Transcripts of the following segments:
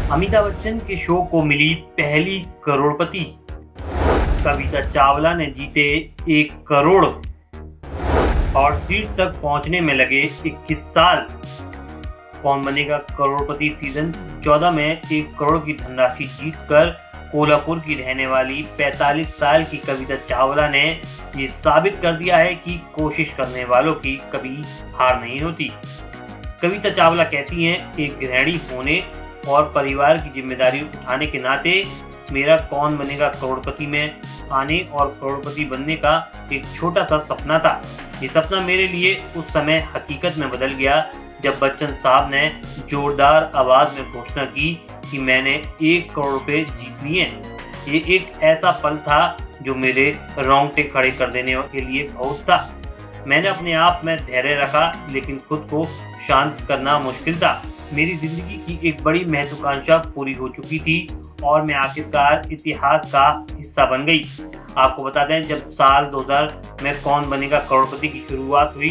अमिताभ बच्चन के शो को मिली पहली करोड़पति। कविता चावला ने जीते 1 करोड़ और सीट तक पहुंचने में लगे 21 साल। कौन बनेगा करोड़पति सीजन 14 में 1 करोड़ की धनराशि जीतकर कोल्हापुर की रहने वाली 45 साल की कविता चावला ने ये साबित कर दिया है कि कोशिश करने वालों की कभी हार नहीं होती। कविता चावला कहती हैं, एक गृहिणी होने और परिवार की जिम्मेदारी उठाने के नाते मेरा कौन बनेगा करोड़पति में आने और करोड़पति बनने का एक छोटा सा सपना था। ये सपना मेरे लिए उस समय हकीकत में बदल गया जब बच्चन साहब ने जोरदार आवाज में घोषणा की कि मैंने 1 करोड़ रुपए जीत लिए। ये एक ऐसा पल था जो मेरे रोंगटे खड़े कर देने के लिए बहुत था। मैंने अपने आप में धैर्य रखा, लेकिन खुद को शांत करना मुश्किल था। मेरी जिंदगी की एक बड़ी महत्वाकांक्षा पूरी हो चुकी थी और मैं आखिरकार इतिहास का हिस्सा बन गई। आपको बता दें, जब साल 2000 में कौन बनेगा करोड़पति की शुरुआत हुई,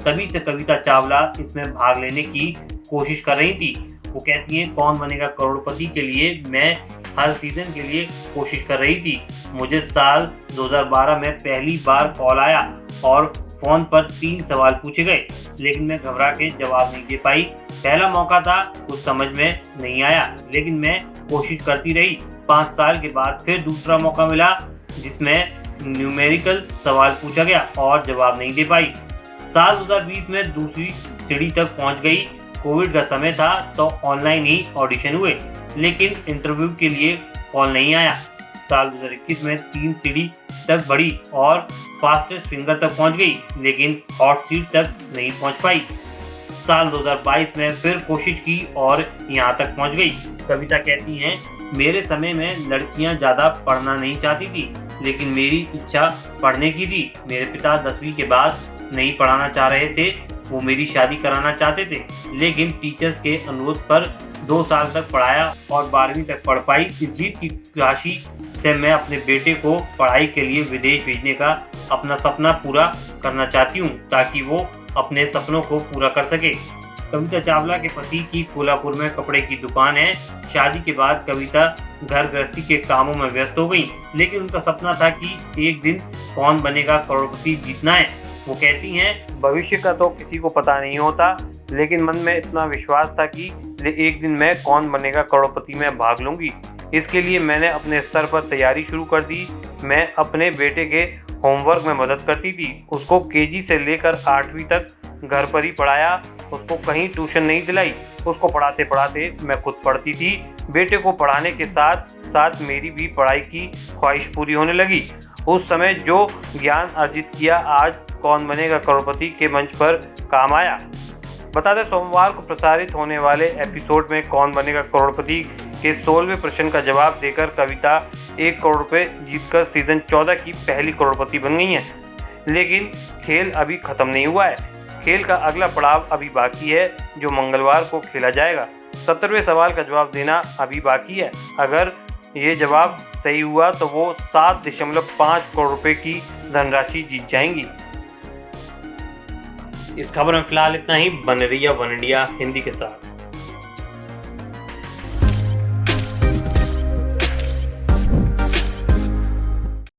तभी से कविता चावला इसमें भाग लेने की कोशिश कर रही थी। वो कहती हैं, कौन बनेगा करोड़पति के लिए मैं हर सीजन के लिए कोशिश कर रही थी। मुझे साल 2012 में पहली बार कॉल आया और फोन पर 3 सवाल पूछे गए, लेकिन मैं घबरा के जवाब नहीं दे पाई। पहला मौका था, कुछ समझ में नहीं आया, लेकिन मैं कोशिश करती रही। 5 साल के बाद फिर दूसरा मौका मिला, जिसमें न्यूमेरिकल सवाल पूछा गया और जवाब नहीं दे पाई। साल 2020 में दूसरी सीढ़ी तक पहुंच गई। कोविड का समय था तो ऑनलाइन ही ऑडिशन हुए, लेकिन इंटरव्यू के लिए कॉल नहीं आया। साल 2021 में 3 सीढ़ी तक बढ़ी और फास्टेस्ट फिंगर तक पहुंच गई, लेकिन हॉट सीट तक नहीं पहुंच पाई। साल 2022 में फिर कोशिश की और यहां तक पहुंच गई। कविता कहती हैं, मेरे समय में लड़कियां ज़्यादा पढ़ना नहीं चाहती थी, लेकिन मेरी इच्छा पढ़ने की थी। मेरे पिता 10वीं के बाद नहीं पढ़ाना चाह रहे थे, वो मेरी शादी कराना चाहते थे, लेकिन टीचर्स के अनुरोध पर 2 साल तक पढ़ाया और 12वीं तक पढ़ पाई। इस जीत की राशि से मैं अपने बेटे को पढ़ाई के लिए विदेश भेजने का अपना सपना पूरा करना चाहती हूँ, ताकि वो अपने सपनों को पूरा कर सके। कविता चावला के पति की कोल्हापुर में कपड़े की दुकान है। शादी के बाद कविता घर गृहस्थी के कामों में व्यस्त हो गई, लेकिन उनका सपना था कि एक दिन कौन बनेगा करोड़पति जीतना है। वो कहती हैं, भविष्य का तो किसी को पता नहीं होता, लेकिन मन में इतना विश्वास था कि एक दिन मैं कौन बनेगा करोड़पति में भाग लूंगी। इसके लिए मैंने अपने स्तर पर तैयारी शुरू कर दी। मैं अपने बेटे के होमवर्क में मदद करती थी। उसको केजी से लेकर 8वीं तक घर पर ही पढ़ाया। उसको कहीं ट्यूशन नहीं दिलाई। उसको पढ़ाते पढ़ाते मैं खुद पढ़ती थी। बेटे को पढ़ाने के साथ साथ मेरी भी पढ़ाई की ख्वाहिश पूरी होने लगी। उस समय जो ज्ञान अर्जित किया, आज कौन बनेगा करोड़पति के मंच पर काम आया। बता दें, सोमवार को प्रसारित होने वाले एपिसोड में कौन बनेगा करोड़पति के 16वें प्रश्न का जवाब देकर कविता 1 करोड़ रुपए जीतकर सीजन 14 की पहली करोड़पति बन गई हैं। लेकिन खेल अभी खत्म नहीं हुआ है। खेल का अगला पड़ाव अभी बाकी है, जो मंगलवार को खेला जाएगा। 17वें सवाल का जवाब देना अभी बाकी है। अगर ये जवाब सही हुआ तो वो 7.5 करोड़ रुपए की धनराशि जीत जाएंगी। इस खबर में फिलहाल इतना ही। बने रहिए वन इंडिया हिंदी के साथ।